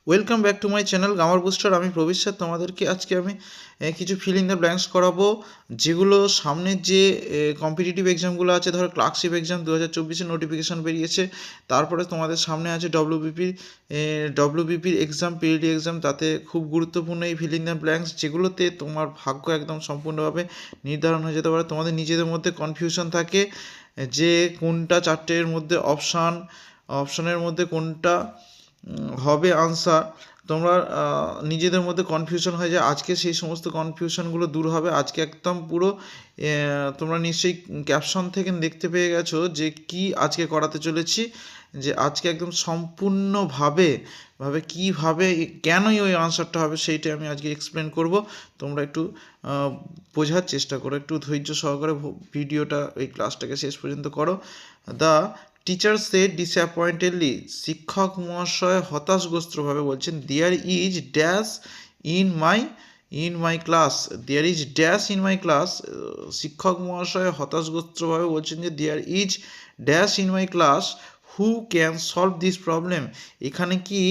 Welcome back to my channel grammar booster. আমি Prabir sir. তোমাদেরকে আজকে আমি কিছু ফিল ইন দ্য ব্ল্যাঙ্কস করাবো, যেগুলো সামনের যে কম্পিটিটিভ এক্সামগুলো আছে। ধরো ক্লার্কশিপ এক্সাম 2024-এর নোটিফিকেশান বেরিয়েছে, তারপরে তোমাদের সামনে আছে ডব্লিউবিপির এক্সাম, পিএলডি এক্সাম। তাতে খুব গুরুত্বপূর্ণ এই ফিল ইন দ্য ব্ল্যাঙ্কস, যেগুলোতে তোমার ভাগ্য একদম সম্পূর্ণভাবে নির্ধারণ হয়ে যেতে পারে। তোমাদের নিজেদের মধ্যে কনফিউশন থাকে যে কোনটা চারটের মধ্যে অপশানের মধ্যে কোনটা হবে আনসার। তোমরা নিজেদের মধ্যে কনফিউশন হয়ে যায়। আজকে সেই সমস্ত কনফিউশনগুলো দূর হবে। আজকে একদম পুরো তোমরা নিশ্চয়ই ক্যাপশন থেকে দেখতে পেয়ে গেছো যে কি আজকে করাতে চলেছি, যে আজকে একদম সম্পূর্ণভাবে কীভাবে কেনই ওই আনসারটা হবে সেইটা আমি আজকে এক্সপ্লেন করব। তোমরা একটু বোঝার চেষ্টা করো, একটু ধৈর্য সহকারে ভিডিওটা এই ক্লাসটাকে শেষ পর্যন্ত করো। দ্য টিচার সেড ডিসঅ্যাপয়েন্টেডলি, শিক্ষক মহাশয় হতাশগ্রস্তভাবে বলছেন, there is dash in my class, there is dash in my class. শিক্ষক মহাশয় হতাশগ্রস্তভাবে বলছেন যে there is dash in my class who can solve this problem. এখানে কি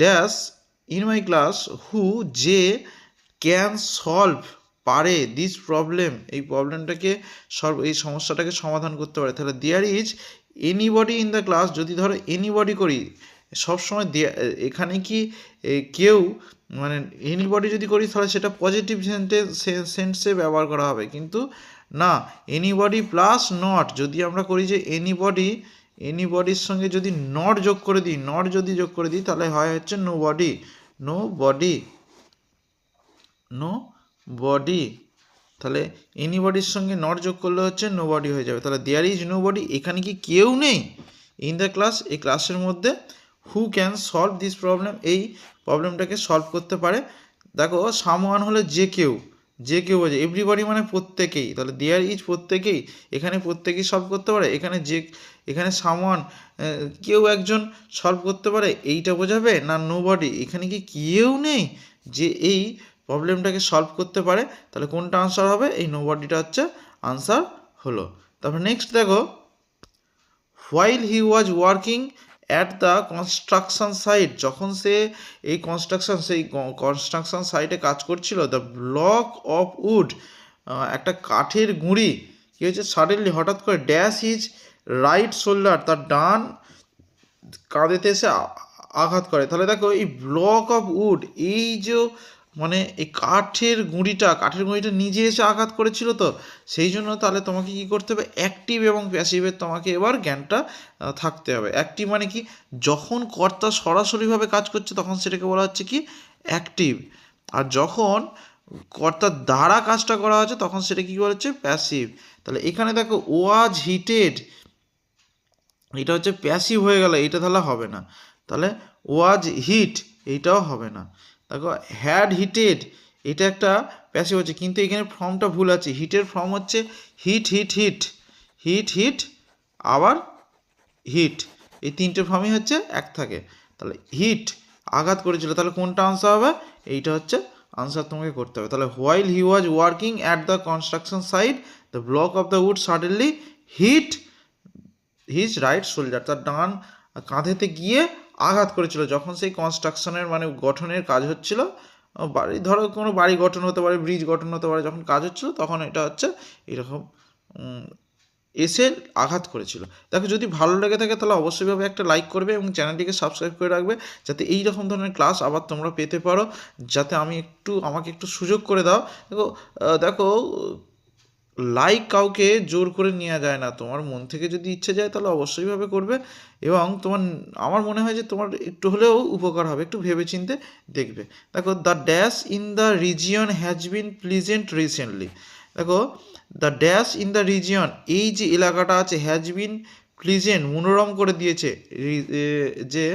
dash in my class who, যে ক্যান সলভ পারে, দিস প্রবলেম এই প্রবলেমটাকে এই সমস্যাটাকে সমাধান করতে পারে। তাহলে there is anybody in the class, যদি ধরো এনিবডি করি সবসময় এখানে কি কেউ মানে এনিবডি যদি করি তাহলে সেটা পজিটিভ সেন্সে ব্যবহার করা হবে, কিন্তু না, এনিবডি প্লাস নট যদি আমরা করি যে এনিবডির সঙ্গে যদি নট যোগ করে দিই তাহলে হয় হচ্ছে নো বডি। তাহলে এনিবডির সঙ্গে নট যোগ করলে হচ্ছে নো বডি হয়ে যাবে। তাহলে দেয়ার ইজ নো বডি, এখানে কি কেউ নেই ইন দ্য ক্লাস, এই ক্লাসের মধ্যে হু ক্যান সলভ দিস প্রবলেম, এই প্রবলেমটাকে সলভ করতে পারে। দেখো সামওয়ান হলে যে কেউ বোঝে, এভরিবডি মানে প্রত্যেকেই। তাহলে দেয়ার ইজ প্রত্যেকেই, এখানে প্রত্যেকেই সলভ করতে পারে। এখানে সামওয়ান কেউ একজন সলভ করতে পারে, এইটা বোঝাবে না নো বডি, এখানে কি কেউ নেই যে এই প্রবলেমটাকে সলভ করতে পারে। তাহলে কোনটা আনসার হবে? এই নো বডিটা হচ্ছে আনসার হলো। তারপর নেক্সট দেখো, while he was working at the construction site, যখন সে এই কনস্ট্রাকশন সাইটে কাজ করছিল, দ্য ব্লক অফ উড, একটা কাঠের গুঁড়ি কী হয়েছে, সাডেনলি হঠাৎ করে ড্যাশ হিজ রাইট শোল্ডার, তার ডান কাঁধেতে এসে আঘাত করে। তাহলে দেখো এই ব্লক অফ উড, এই যে মানে এই কাঠের গুঁড়িটা নিজে এসে আঘাত করেছিল, তো সেই জন্য তাহলে তোমাকে কি করতে হবে, অ্যাক্টিভ এবং প্যাসিভের তোমাকে এবার জ্ঞানটা থাকতে হবে। অ্যাক্টিভ মানে কি, যখন কর্তা সরাসরিভাবে কাজ করছে তখন সেটাকে বলা হচ্ছে কি অ্যাক্টিভ, আর যখন কর্তার দ্বারা কাজটা করা হচ্ছে তখন সেটা কি বলা হচ্ছে প্যাসিভ। তাহলে এখানে দেখো ওয়াজ হিটেড, এটা হচ্ছে প্যাসিভ হয়ে গেল, এটা তাহলে হবে না। তাহলে ওয়াজ হিট, এইটাও হবে না। দেখো হ্যাড হিটেড, এটা একটা প্যাসিভ হচ্ছে, কিন্তু এখানে ফর্মটা ভুল আছে। হিটের ফর্ম হচ্ছে হিট আবার হিট, এই তিনটে ফর্মই হচ্ছে এক থাকে। তাহলে হিট আঘাত করেছিল, তাহলে কোনটা আনসার হবে? এইটা হচ্ছে আনসার তোমাকে করতে হবে। তাহলে while he was working at the construction site, the block of the wood suddenly hit his right shoulder, তার ডান কাঁধেতে গিয়ে আঘাত করেছিল যখন সেই কনস্ট্রাকশনের মানে গঠনের কাজ হচ্ছিল। ধরো কোনো বাড়ি গঠন হতে পারে, ব্রিজ গঠন হতে পারে, যখন কাজ হচ্ছিল তখন এটা হচ্ছে এরকম এসে আঘাত করেছিল। দেখো যদি ভালো লেগে থাকে তাহলে অবশ্যইভাবে একটা লাইক করবে এবং চ্যানেলটিকে সাবস্ক্রাইব করে রাখবে, যাতে এই রকম ধরনের ক্লাস আবার তোমরা পেতে পারো, যাতে আমাকে একটু সুযোগ করে দাও। দেখো লাইক কাউকে জোর করে নেওয়া যায় না, তোমার মন থেকে যদি ইচ্ছে যায় তাহলে অবশ্যইভাবে করবে, এবং আমার মনে হয় যে তোমার একটু হলেও উপকার হবে, একটু ভেবেচিন্তে দেখবে। দেখো the dash in the region has been pleasant recently, দেখো the dash in the region, এই যে এলাকাটা আছে, হ্যাজ বিন প্লিজেন্ট মনোরম করে দিয়েছে যে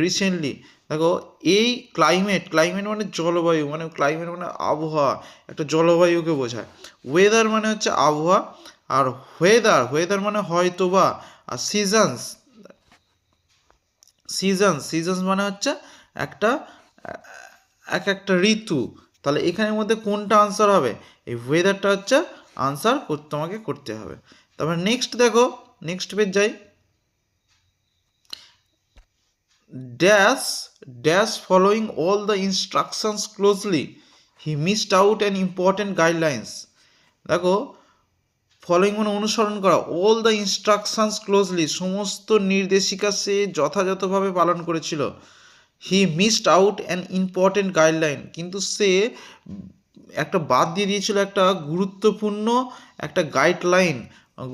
রিসেন্টলি। দেখো এই ক্লাইমেট মানে জলবায়ু, মানে ক্লাইমেট মানে আবহাওয়া, একটা জলবায়ুকে বোঝায়। ওয়েদার মানে হচ্ছে আবহাওয়া, আর ওয়েদার মানে হয়তো বা, আর সিজনস মানে হচ্ছে একটা ঋতু। তাহলে এখানের মধ্যে কোনটা আনসার হবে? এই ওয়েদারটা হচ্ছে আনসার তোমাকে করতে হবে। তারপর নেক্সট দেখো, নেক্সট পেজ যাই। Dash dash following all the instructions closely he missed out an important guidelines. দেখো ফলোয়িং মানে অনুসরণ করা, অল দ্য ইনস্ট্রাকশনস ক্লোজলি সমস্ত নির্দেশিকা সে যথাযথভাবে পালন করেছিল। হি missed out an important guideline, কিন্তু সে একটা বাদ দিয়ে দিয়েছিল একটা গুরুত্বপূর্ণ একটা গাইডলাইন,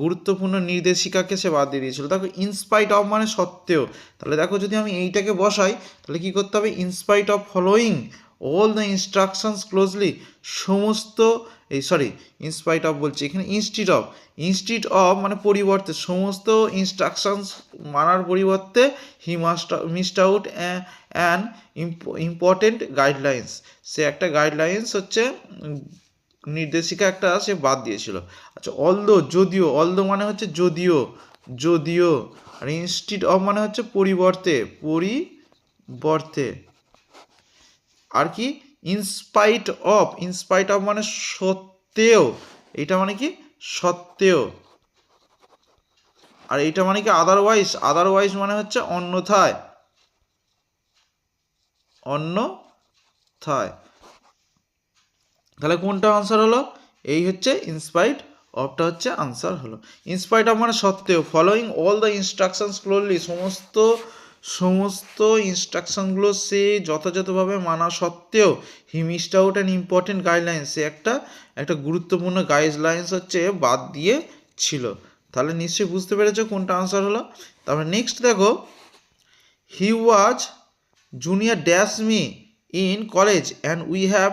গুরুত্বপূর্ণ নির্দেশিকাকে সে বাদ দিয়ে দিয়েছিল। দেখো ইনস্পাইট অফ মানে সত্ত্বেও, তাহলে দেখো যদি আমি এইটাকে বসাই তাহলে কী করতে হবে, in spite of following all the instructions closely সমস্ত ইনস্পাইট অফ বলছি এখানে, ইনস্টিড অফ মানে পরিবর্তে, সমস্ত ইনস্ট্রাকশনস মানার পরিবর্তে he missed out an important guidelines, সে একটা গাইডলাইন্স হচ্ছে নির্দেশিকা একটা সে বাদ দিয়েছিল। আচ্ছা অলদো যদিও, অলদো মানে হচ্ছে যদিও, আর ইনস্টিড অফ মানে হচ্ছে পরিবর্তে, আর কি ইনস্পাইট অফ মানে সত্ত্বেও, এটা মানে কি সত্ত্বেও, আর এইটা মানে কি আদারওয়াইজ মানে হচ্ছে অন্যথায়, তাহলে কোনটা আনসার হলো, এই হচ্ছে ইনস্পাইট অফটা হচ্ছে আনসার হলো। ইনস্পাইট অফ মানে সত্ত্বেও, following all the instructions closely সমস্ত ইনস্ট্রাকশনগুলো সে যথাযথভাবে মানা সত্ত্বেও he missed out an important guidelines, সে একটা গুরুত্বপূর্ণ গাইডলাইন্স হচ্ছে বাদ দিয়ে ছিল। তাহলে নিশ্চয়ই বুঝতে পেরেছো কোনটা আনসার হলো। তারপরে নেক্সট দেখো, he was junior dash me in college and we have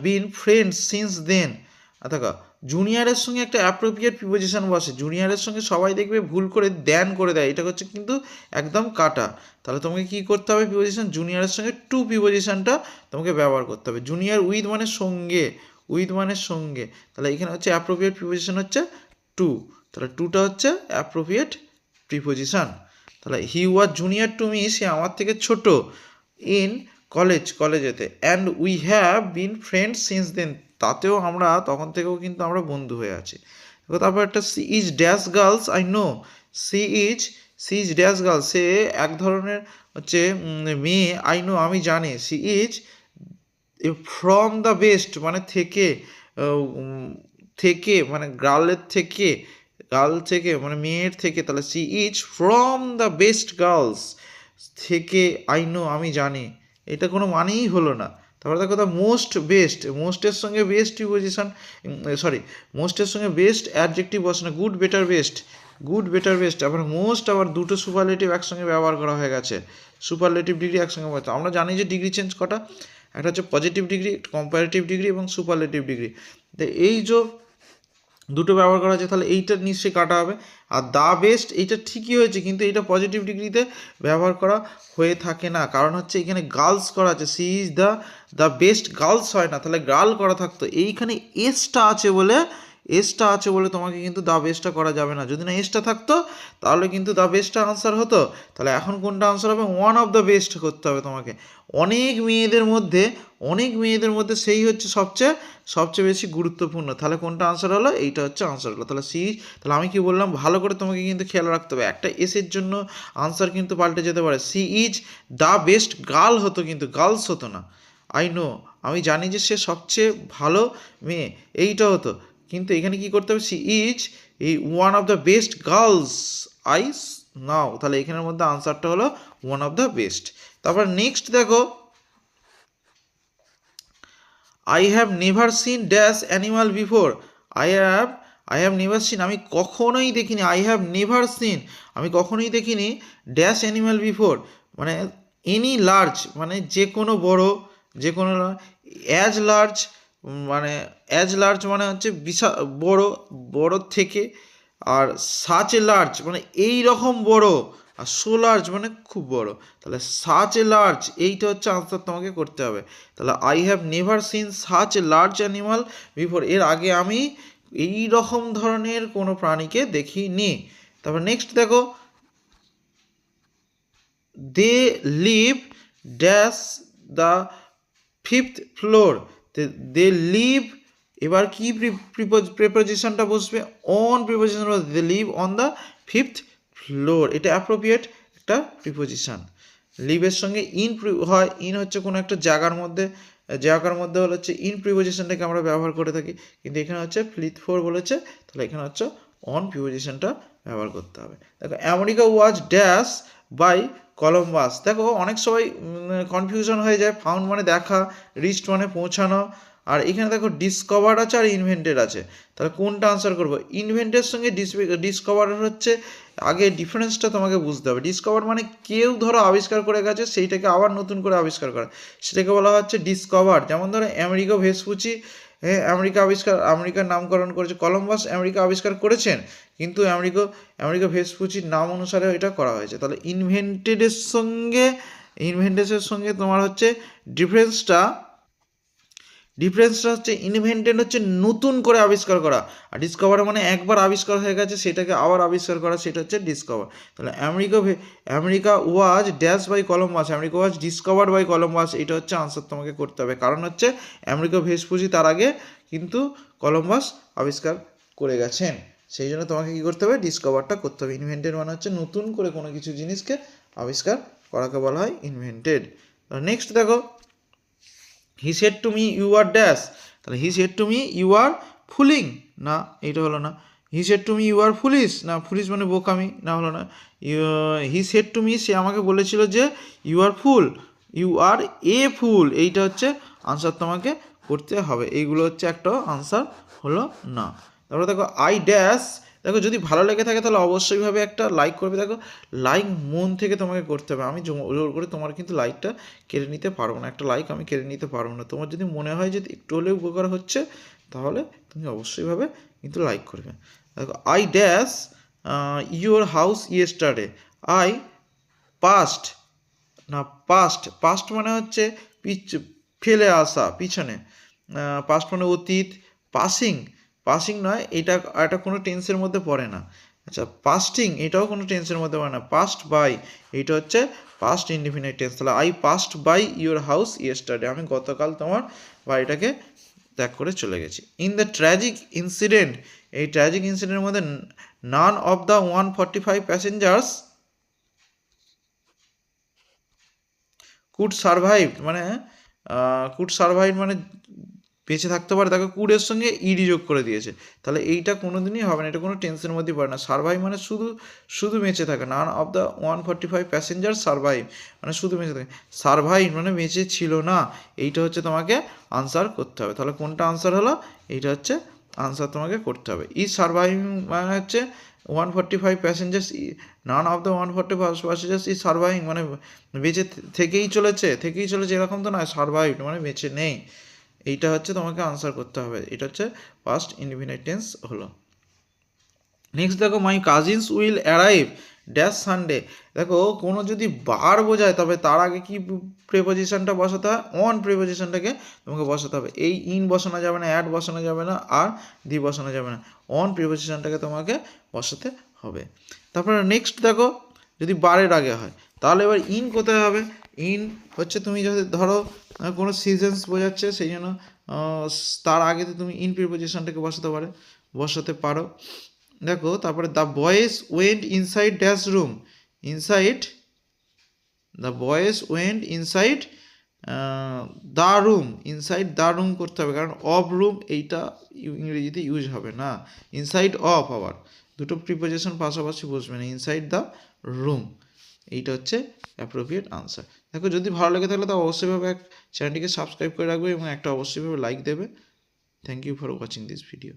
been friends since then. দেখো জুনিয়রের সঙ্গে একটা অ্যাপ্রোপ্রিয়েট প্রিপোজিশন বসে, জুনিয়রের সঙ্গে সবাই দেখবে ভুল করে দেন করে দেয়, এটা হচ্ছে কিন্তু একদম কাটা। তাহলে তোমাকে কী করতে হবে, প্রিপোজিশন জুনিয়রের সঙ্গে টু প্রিপোজিশনটা তোমাকে ব্যবহার করতে হবে। জুনিয়র উইথ মানে সঙ্গে, তাহলে এখানে হচ্ছে অ্যাপ্রোপ্রিয়েট প্রিপোজিশন হচ্ছে টু, তাহলে টুটা হচ্ছে অ্যাপ্রোপ্রিয়েট প্রিপোজিশন। তাহলে he was junior to me, সে আমার থেকে ছোট, ইন কলেজেতে, and we have been friends since then, তাতেও আমরা তখন থেকেও কিন্তু আমরা বন্ধু হয়ে আছি। তারপর একটা she is dash girls I know, she is dash girls, সে এক ধরনের হচ্ছে মেয়ে, আই নো আমি জানি, she is from the best মানে থেকে মানে গার্ল থেকে মানে মেয়ের থেকে, তাহলে she is from the best girls থেকে, আই নো আমি জানি, এটা কোনো মানেই হলো না। তারপরে দেখো দ্য মোস্টের সঙ্গে বেস্ট প্রিপোজিশন, মোস্টের সঙ্গে বেস্ট অ্যাডজেক্টিভ বসে না, গুড বেটার বেস্ট, আবার মোস্ট আবার দুটো সুপারলেটিভ একসঙ্গে ব্যবহার করা হয়ে গেছে, সুপারলেটিভ ডিগ্রি একসঙ্গে বলতে। আমরা জানি যে ডিগ্রি চেঞ্জ কটা, একটা হচ্ছে পজিটিভ ডিগ্রি, কম্পারেটিভ ডিগ্রি এবং সুপারলেটিভ ডিগ্রি, তো এই যে দুটো ব্যবহার করা হয়েছে, তাহলে এইটা নিশ্চয়ই কাটা হবে। আর দ্য বেস্ট এইটা ঠিকই হয়েছে, কিন্তু এটা পজিটিভ ডিগ্রিতে ব্যবহার করা হয়ে থাকে না, কারণ হচ্ছে এখানে গার্লস করা আছে, she is the best girls হয় না, তাহলে গার্ল করা থাকতো, এইখানে এসটা আছে বলে তোমাকে কিন্তু দ্য বেস্টটা করা যাবে না, যদি না এসটা থাকতো তাহলে কিন্তু দ্য বেস্টটা আনসার হতো। তাহলে এখন কোনটা আনসার হবে, ওয়ান অফ দ্য বেস্ট করতে হবে তোমাকে, অনেক মেয়েদের মধ্যে সেই হচ্ছে সবচেয়ে বেশি গুরুত্বপূর্ণ, তাহলে কোনটা আনসার হলো, এইটা হচ্ছে আনসার হলো। তাহলে আমি কি বললাম, ভালো করে তোমাকে কিন্তু খেয়াল রাখতে হবে, একটা এসের জন্য আনসার কিন্তু পাল্টে যেতে পারে, she is the best girl হতো কিন্তু গার্লস হতো না, আই নো আমি জানি যে সে সবচেয়ে ভালো মেয়ে, এইটা হতো, কিন্তু এখানে কি করতে হবে, she is one of the best girls I know, তাহলে এখানের মধ্যে আনসারটা হলো ওয়ান অফ দ্য বেস্ট। তারপর নেক্সট দেখো, I have never seen dash animal before, I have never seen আমি কখনোই দেখিনি, আমি কখনোই দেখিনি ড্যাশ অ্যানিমাল বিফোর মানে এনি লার্জ মানে যে কোনো অ্যাজ লার্জ মানে হচ্ছে বিশাল বড় থেকে, আর সাচ এ লার্জ মানে এই রকম বড়, আর সো লার্জ মানে খুব বড়, তাহলে সাচ এ লার্জ এইটা হচ্ছে আনসার তোমাকে করতে হবে। তাহলে I have never seen such a large animal before, এর আগে আমি এই রকম ধরনের কোনো প্রাণীকে দেখিনি। তারপর নেক্সট দেখো, they live dash the fifth floor, they live, এবার কি প্রিপোজিশনটা বসবে, on preposition, they live on the fifth floor, এটা অ্যাপ্রোপ্রিয়েট একটা প্রিপোজিশন। লিভের সঙ্গে ইন হয়, ইন হচ্ছে কোনো একটা জায়গার মধ্যে হচ্ছে ইন প্রিপোজিশনটাকে আমরা ব্যবহার করে থাকি, কিন্তু এখানে হচ্ছে ফ্লিট ফোর বলেছে, তাহলে এখানে হচ্ছে অন প্রিপোজিশনটা ব্যবহার করতে হবে। দেখো America was dash by Columbus. দেখো অনেক সময় কনফিউশন হয়ে যায়, ফাউন্ড মানে দেখা, রিচড মানে পৌঁছানো, আর এখানে দেখো ডিসকভার আছে আর ইনভেন্টেড আছে, তাহলে কোনটা আনসার করবো? ইনভেন্টের সঙ্গে ডিসকভার হচ্ছে, আগে ডিফারেন্সটা তোমাকে বুঝতে হবে। ডিসকভার মানে কেউ ধরো আবিষ্কার করে গেছে, সেইটাকে আবার নতুন করে আবিষ্কার করা, সেটাকে বলা হচ্ছে ডিসকভার। যেমন ধরো আমেরিকা ভেসপুচি আমেরিকার নামকরণ করেছে, কলম্বাস আমেরিকা আবিষ্কার করেছেন, কিন্তু আমেরিকা ভেসপুচির নাম অনুসারে এটা করা হয়েছে। তাহলে ইনভেন্টেডের সঙ্গে তোমার হচ্ছে ডিফারেন্সটা হচ্ছে ইনভেন্টেড হচ্ছে নতুন করে আবিষ্কার করা, আর ডিসকভার মানে একবার আবিষ্কার হয়ে গেছে সেটাকে আবার আবিষ্কার করা, সেটা হচ্ছে ডিসকভার। তাহলে America was dash by Columbus, America was discovered by Columbus, এটা হচ্ছে আনসার তোমাকে করতে হবে। কারণ হচ্ছে আমেরিকা ভেসপুচি তার আগে কিন্তু কলম্বাস আবিষ্কার করে গেছেন, সেই জন্য তোমাকে কী করতে হবে? ডিসকভারটা করতে হবে। ইনভেন্টেড মানে হচ্ছে নতুন করে কোনো কিছু জিনিসকে আবিষ্কার করাকে বলা হয় ইনভেন্টেড। নেক্সট দেখো, he said to me you are dash, তাহলে he said to me you are fooling, না এইটা হলো না। He said to me you are foolish, না ফুলিশ মানে বোকামি, না হলো না। হি সেড টু মি, সে আমাকে বলেছিল যে ইউ আর ফুল, ইউ আর এ ফুল, এইটা হচ্ছে আনসার তোমাকে করতে হবে। এইগুলো হচ্ছে একটা আনসার হলো না। তারপরে দেখো আই ড্যাশ, দেখো যদি ভালো লেগে থাকে তাহলে অবশ্যইভাবে একটা লাইক করবে। দেখো লাইক মন থেকে তোমাকে করতে হবে, আমি জোর করে তোমার কিন্তু লাইকটা কেড়ে নিতে পারবো না, একটা লাইক আমি কেড়ে নিতে পারবো না। তোমার যদি মনে হয় যে একটু হলেও উপকার হচ্ছে, তাহলে তুমি অবশ্যইভাবে কিন্তু লাইক করবে। দেখো I dash your house yesterday, I past, না পাস্ট মানে হচ্ছে ফেলে আসা, পিছনে। পাস্ট মানে অতীত। পাসিং নয়, এটা কোনো টেন্সের মধ্যে পড়ে না। আচ্ছা পাস্টিং, এটাও কোনো টেন্সের মধ্যে পড়ে না। পাস্ট বাই, এইটা হচ্ছে পাস্ট ইনডিফিনিট টেন্স। তাহলে I passed by your house yesterday, আমি গতকাল তোমার বাড়িটাকে ত্যাগ করে চলে গেছি। ইন দ্য ট্র্যাজিক ইনসিডেন্ট, এই ট্র্যাজিক ইনসিডেন্টের মধ্যে none of the 145 passengers could survive, মানে কুড সারভাইভ মানে বেঁচে থাকতে পারে, তাকে কুডের সঙ্গে ইডি যোগ করে দিয়েছে, তাহলে এইটা কোনো দিনই হবে না, এটা কোনো টেন্সের মধ্যেই পড়ে না। সারভাইভ মানে শুধু বেঁচে থাকে, নান অফ দ্য 145 প্যাসেঞ্জার সারভাইভ মানে শুধু বেঁচে থাকে, সারভাইভ মানে বেঁচে ছিল না, এইটা হচ্ছে তোমাকে আনসার করতে হবে। তাহলে কোনটা আনসার হলো? এইটা হচ্ছে আনসার তোমাকে করতে হবে। ই সারভাইভ মানে হচ্ছে 145 passengers, naan of the 145 passengers E surviving মানে বেঁচে থেকেই চলেছে এরকম তো নয়, সারভাইভ মানে বেঁচে নেই, এইটা হচ্ছে তোমাকে আনসার করতে হবে। এটা হচ্ছে পাস্ট ইনডিফিনিট টেন্স হলো। নেক্সট দেখো মাই cousins will arrive dash Sunday, দেখো কোনো যদি বার বোঝায় তবে তার আগে কি প্রিপোজিশনটা বসাতে হয়? অন প্রিপোজিশনটাকে তোমাকে বসাতে হবে। এই ইন বসানো যাবে না, অ্যাড বসানো যাবে না, আর দি বসানো যাবে না, অন প্রিপোজিশনটাকে তোমাকে বসাতে হবে। তারপরে নেক্সট দেখো যদি বারের আগে হয় তাহলে এবার ইন কোথায় হবে? ইন হচ্ছে তুমি যদি ধরো কোনো সিজনস বোঝাচ্ছে, সেই জন্য তার আগে তো তুমি ইন প্রিপোজিশনটাকে বসাতে পারো। দেখো তারপরে the boys went inside dash room, the boys went inside the room করতে হবে, কারণ অফ রুম এইটা ইংরেজিতে ইউজ হবে না, ইনসাইড অফ, আবার দুটো প্রিপোজিশন পাশাপাশি বসবে না, ইনসাইড দ্য রুম, এইটা হচ্ছে অ্যাপ্রোপ্রিয়েট আনসার। দেখো যদি ভালো লেগে থাকলে তো অবশ্যইভাবে চ্যানেলটিকে সাবস্ক্রাইব করে রাখবে এবং একটা অবশ্যইভাবে লাইক দেবে। Thank you for watching this video.